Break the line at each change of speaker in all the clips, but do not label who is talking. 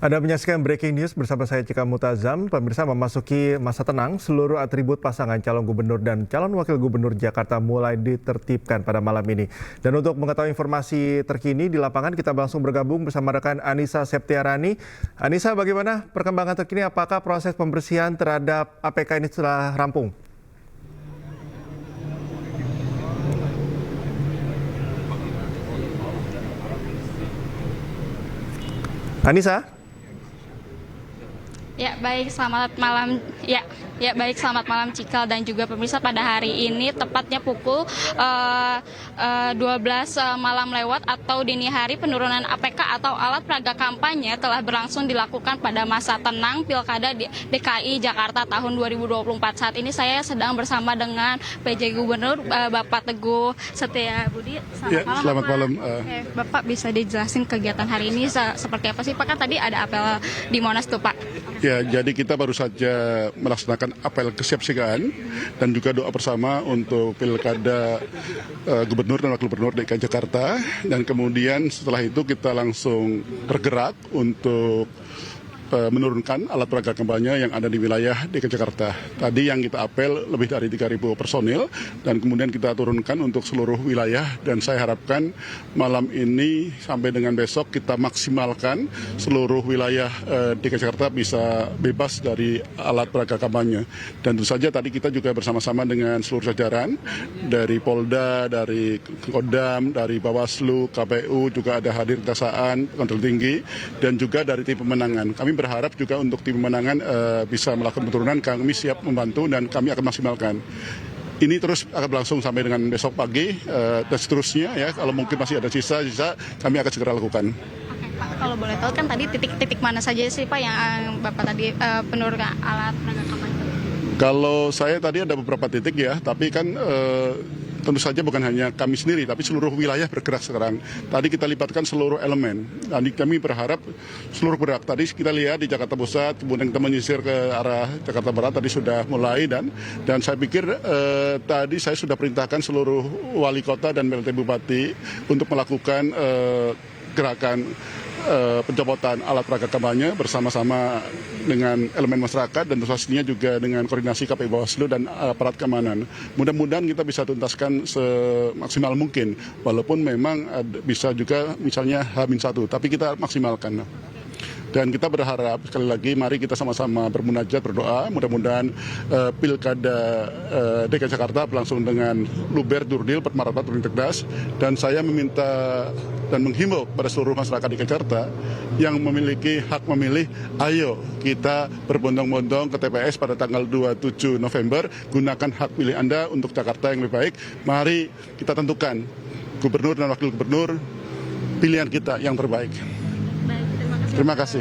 Anda menyaksikan Breaking News bersama saya Cika Mutazam. Pemirsa, memasuki masa tenang, seluruh atribut pasangan calon gubernur dan calon wakil gubernur Jakarta mulai ditertibkan pada malam ini. Dan untuk mengetahui informasi terkini di lapangan, kita langsung bergabung bersama rekan Anissa Septiarani. Anissa, bagaimana perkembangan terkini? Apakah proses pembersihan terhadap APK ini telah rampung? Anissa?
Ya, baik, selamat malam. Baik, selamat malam Cikal dan juga pemirsa. Pada hari ini tepatnya pukul 12 malam lewat atau dini hari, penurunan APK atau alat peraga kampanye telah berlangsung dilakukan pada masa tenang Pilkada DKI Jakarta tahun 2024. Saat ini saya sedang bersama dengan PJ Gubernur Bapak Teguh Setiabudi.
Selamat malam.
Oke, Bapak bisa dijelasin kegiatan hari ini seperti apa sih Pak? Kan tadi ada apel di Monas tuh Pak.
Ya, jadi kita baru saja melaksanakan apel kesiapsiagaan dan juga doa bersama untuk Pilkada Gubernur dan Wakil Gubernur DKI Jakarta. Dan kemudian setelah itu kita langsung bergerak untuk menurunkan alat peraga kampanye yang ada di wilayah DKI Jakarta. Tadi yang kita apel lebih dari 3.000 personil dan kemudian kita turunkan untuk seluruh wilayah, dan saya harapkan malam ini sampai dengan besok kita maksimalkan seluruh wilayah DKI Jakarta bisa bebas dari alat peraga kampanye. Dan tentu saja tadi kita juga bersama-sama dengan seluruh jajaran dari Polda, dari Kodam, dari Bawaslu, KPU juga ada hadir kejaksaan, kontrol tinggi, dan juga dari tim pemenangan. Kami berharap juga untuk tim pemenangan bisa melakukan penurunan, kami siap membantu dan kami akan maksimalkan. Ini terus akan berlangsung sampai dengan besok pagi dan seterusnya ya. Kalau mungkin masih ada sisa-sisa, kami akan segera lakukan.
Oke Pak, kalau boleh tahu kan tadi titik-titik mana saja sih Pak yang Bapak tadi penurunan alat peraga kampanye?
Kalau saya tadi ada beberapa titik ya, tapi kan tentu saja bukan hanya kami sendiri, tapi seluruh wilayah bergerak sekarang. Tadi kita libatkan seluruh elemen. Dan kami berharap seluruh bergerak. Tadi kita lihat di Jakarta Pusat, kemudian kita menyisir ke arah Jakarta Barat, tadi sudah mulai. Dan saya pikir tadi saya sudah perintahkan seluruh wali kota dan PLT Bupati untuk melakukan gerakan pencopotan alat peraga kampanye bersama-sama dengan elemen masyarakat dan pastinya juga dengan koordinasi KPU Bawaslu dan aparat keamanan. Mudah-mudahan kita bisa tuntaskan semaksimal mungkin, walaupun memang bisa juga misalnya H-1, tapi kita maksimalkan. Dan kita berharap, sekali lagi, mari kita sama-sama bermunajat, berdoa. Mudah-mudahan Pilkada DKI Jakarta berlangsung dengan luber, durdil, permarapat, berintegritas. Dan saya meminta dan menghimbau pada seluruh masyarakat DKI Jakarta yang memiliki hak memilih, ayo kita berbondong-bondong ke TPS pada tanggal 27 November. Gunakan hak pilih Anda untuk Jakarta yang lebih baik. Mari kita tentukan gubernur dan wakil gubernur pilihan kita yang terbaik. Terima kasih.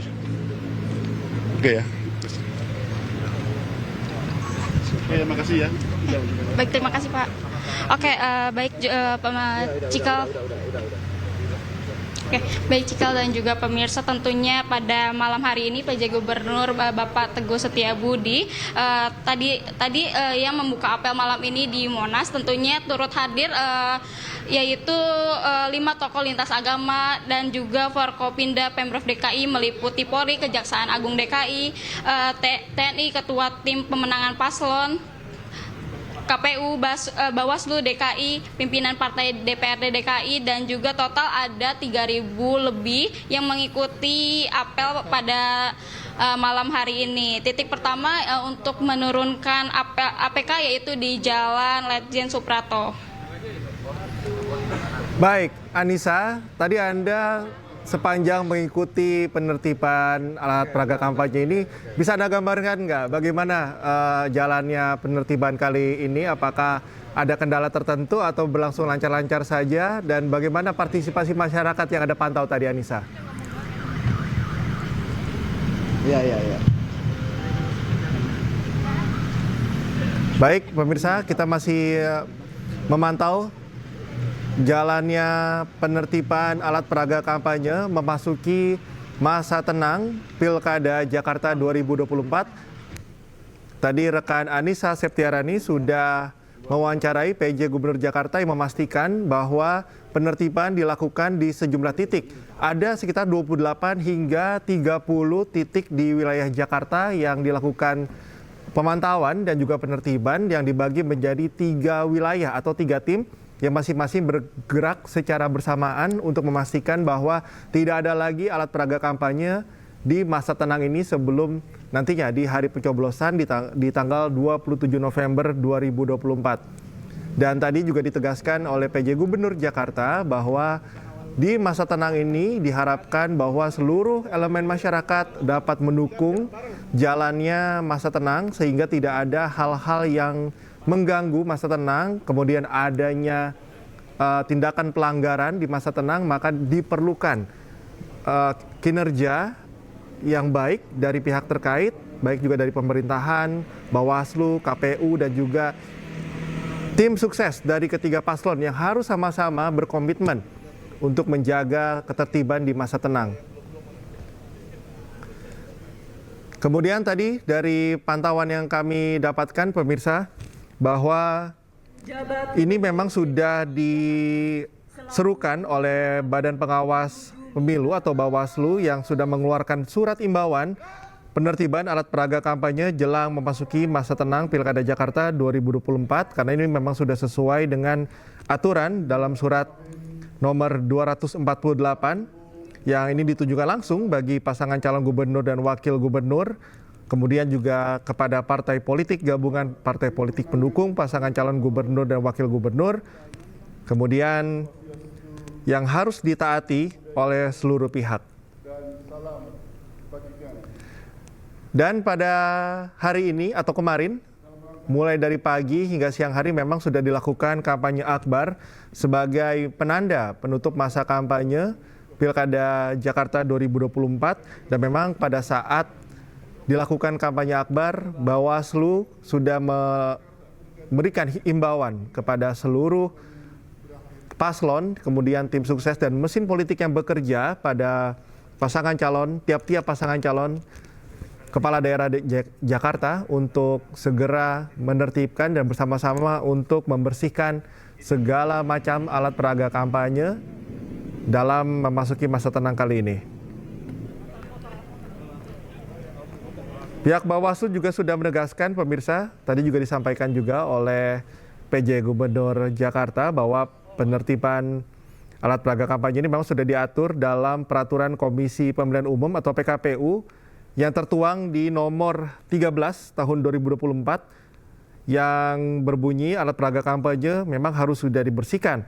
Oke ya. Terima kasih ya.
Baik, terima kasih Pak. Oke, baik Cikal. Oke, baik Cikal dan juga pemirsa, tentunya pada malam hari ini PJ Gubernur Bapak Teguh Setiabudi tadi yang membuka apel malam ini di Monas tentunya turut hadir yaitu 5 tokoh lintas agama dan juga Forkopimda Pemprov DKI meliputi Polri, Kejaksaan Agung DKI, TNI, Ketua Tim Pemenangan Paslon, KPU, Bawaslu DKI, pimpinan partai DPRD DKI, dan juga total ada 3.000 lebih yang mengikuti apel pada malam hari ini. Titik pertama untuk menurunkan APK yaitu di Jalan Letjen Suprapto.
Baik, Anissa, tadi Anda sepanjang mengikuti penertiban alat peraga kampanye ini, bisa Anda gambarkan nggak bagaimana jalannya penertiban kali ini? Apakah ada kendala tertentu atau berlangsung lancar-lancar saja? Dan bagaimana partisipasi masyarakat yang Anda pantau tadi, Anissa? Ya. Baik, pemirsa, kita masih memantau jalannya penertiban alat peraga kampanye memasuki masa tenang Pilkada Jakarta 2024. Tadi rekan Anissa Septiarani sudah mewawancarai PJ Gubernur Jakarta yang memastikan bahwa penertiban dilakukan di sejumlah titik. Ada sekitar 28 hingga 30 titik di wilayah Jakarta yang dilakukan pemantauan dan juga penertiban yang dibagi menjadi 3 wilayah atau 3 tim yang masing-masing bergerak secara bersamaan untuk memastikan bahwa tidak ada lagi alat peraga kampanye di masa tenang ini sebelum nantinya di hari pencoblosan di tanggal 27 November 2024. Dan tadi juga ditegaskan oleh PJ Gubernur Jakarta bahwa di masa tenang ini diharapkan bahwa seluruh elemen masyarakat dapat mendukung jalannya masa tenang sehingga tidak ada hal-hal yang mengganggu masa tenang, kemudian adanya tindakan pelanggaran di masa tenang, maka diperlukan kinerja yang baik dari pihak terkait, baik juga dari pemerintahan, Bawaslu, KPU, dan juga tim sukses dari ketiga paslon yang harus sama-sama berkomitmen untuk menjaga ketertiban di masa tenang. Kemudian tadi dari pantauan yang kami dapatkan pemirsa, bahwa ini memang sudah diserukan oleh Badan Pengawas Pemilu atau Bawaslu yang sudah mengeluarkan surat imbauan penertiban alat peraga kampanye jelang memasuki masa tenang Pilkada Jakarta 2024 karena ini memang sudah sesuai dengan aturan dalam surat nomor 248 yang ini ditujukan langsung bagi pasangan calon gubernur dan wakil gubernur, kemudian juga kepada partai politik gabungan partai politik pendukung pasangan calon gubernur dan wakil gubernur, kemudian yang harus ditaati oleh seluruh pihak. Dan pada hari ini atau kemarin, mulai dari pagi hingga siang hari memang sudah dilakukan kampanye akbar sebagai penanda penutup masa kampanye Pilkada Jakarta 2024. Dan memang pada saat dilakukan kampanye akbar, Bawaslu sudah memberikan himbauan kepada seluruh paslon, kemudian tim sukses dan mesin politik yang bekerja pada pasangan calon, tiap-tiap pasangan calon kepala daerah Jakarta untuk segera menertibkan dan bersama-sama untuk membersihkan segala macam alat peraga kampanye dalam memasuki masa tenang kali ini. Pihak Bawaslu juga sudah menegaskan pemirsa, tadi juga disampaikan juga oleh PJ Gubernur Jakarta bahwa penertiban alat peraga kampanye ini memang sudah diatur dalam Peraturan Komisi Pemilihan Umum atau PKPU yang tertuang di nomor 13 tahun 2024 yang berbunyi alat peraga kampanye memang harus sudah dibersihkan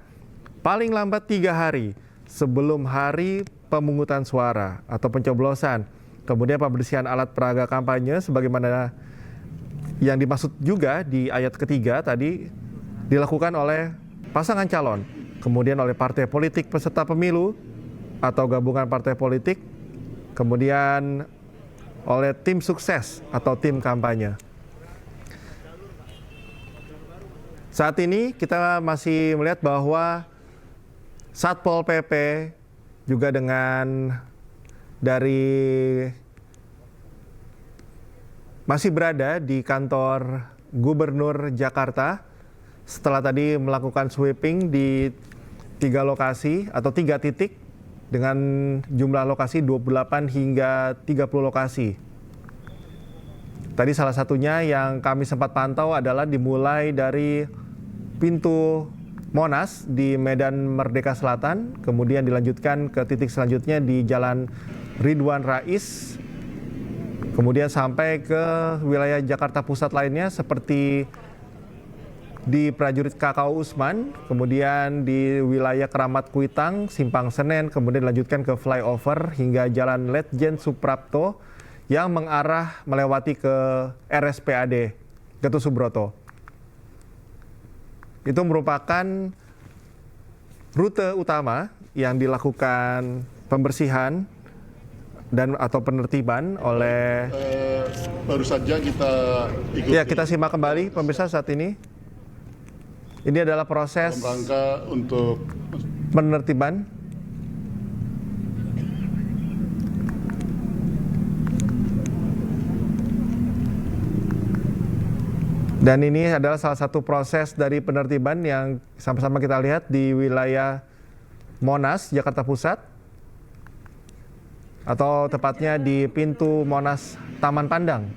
paling lambat 3 hari sebelum hari pemungutan suara atau pencoblosan. Kemudian pembersihan alat peraga kampanye sebagaimana yang dimaksud juga di ayat ketiga tadi dilakukan oleh pasangan calon, kemudian oleh partai politik peserta pemilu atau gabungan partai politik, kemudian oleh tim sukses atau tim kampanye. Saat ini kita masih melihat bahwa Satpol PP juga dengan dari masih berada di kantor Gubernur Jakarta setelah tadi melakukan sweeping di 3 lokasi atau 3 titik dengan jumlah lokasi 28 hingga 30 lokasi. Tadi salah satunya yang kami sempat pantau adalah dimulai dari pintu Monas di Medan Merdeka Selatan, kemudian dilanjutkan ke titik selanjutnya di Jalan Ridwan Rais, kemudian sampai ke wilayah Jakarta Pusat lainnya seperti di Prajurit KKU Usman, kemudian di wilayah Keramat Kuitang, Simpang Senen, kemudian dilanjutkan ke flyover hingga Jalan Letjen Suprapto yang mengarah melewati ke RSPAD Gatot Subroto. Itu merupakan rute utama yang dilakukan pembersihan dan atau penertiban oleh
baru saja kita ikuti.
Ya, kita simak kembali pemirsa saat ini. Ini adalah proses
rangka untuk
penertiban. Dan ini adalah salah satu proses dari penertiban yang sama-sama kita lihat di wilayah Monas, Jakarta Pusat. Atau tepatnya di pintu Monas Taman Pandang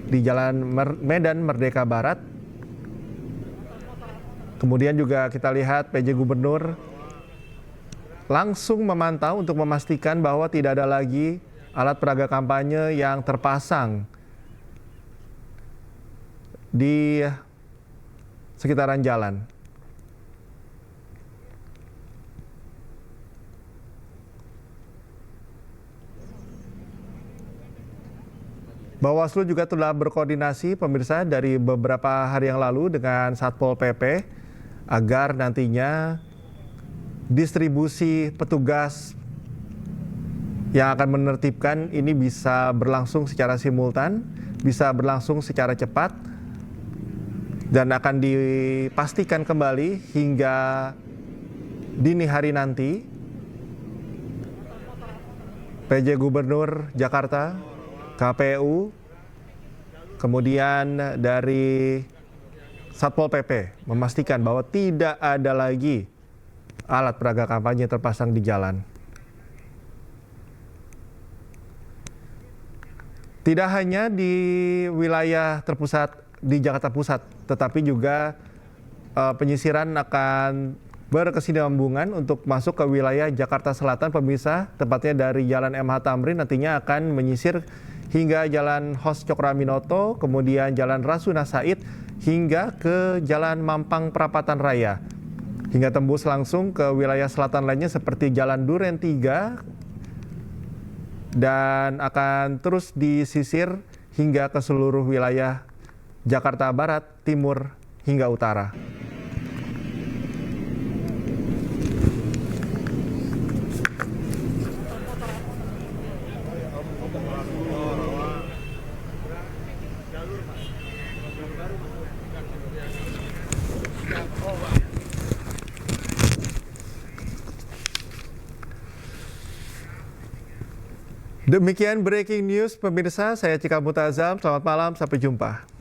di Jalan Medan Merdeka Barat. Kemudian juga kita lihat PJ Gubernur langsung memantau untuk memastikan bahwa tidak ada lagi alat peraga kampanye yang terpasang di sekitaran jalan. Bawaslu juga telah berkoordinasi pemirsa dari beberapa hari yang lalu dengan Satpol PP agar nantinya distribusi petugas yang akan menertibkan ini bisa berlangsung secara simultan, bisa berlangsung secara cepat, dan akan dipastikan kembali hingga dini hari nanti. PJ Gubernur Jakarta, KPU, kemudian dari Satpol PP memastikan bahwa tidak ada lagi alat peraga kampanye terpasang di jalan. Tidak hanya di wilayah terpusat di Jakarta Pusat, tetapi juga penyisiran akan berkesinambungan untuk masuk ke wilayah Jakarta Selatan, pemirsa, tepatnya dari Jalan MH Tamrin nantinya akan menyisir hingga Jalan Hos Cokroaminoto, kemudian Jalan Rasuna Said, hingga ke Jalan Mampang Perapatan Raya. Hingga tembus langsung ke wilayah selatan lainnya seperti Jalan Duren 3, dan akan terus disisir hingga ke seluruh wilayah Jakarta Barat, Timur, hingga Utara. Demikian breaking news pemirsa, saya Cika Mutazam, selamat malam, sampai jumpa.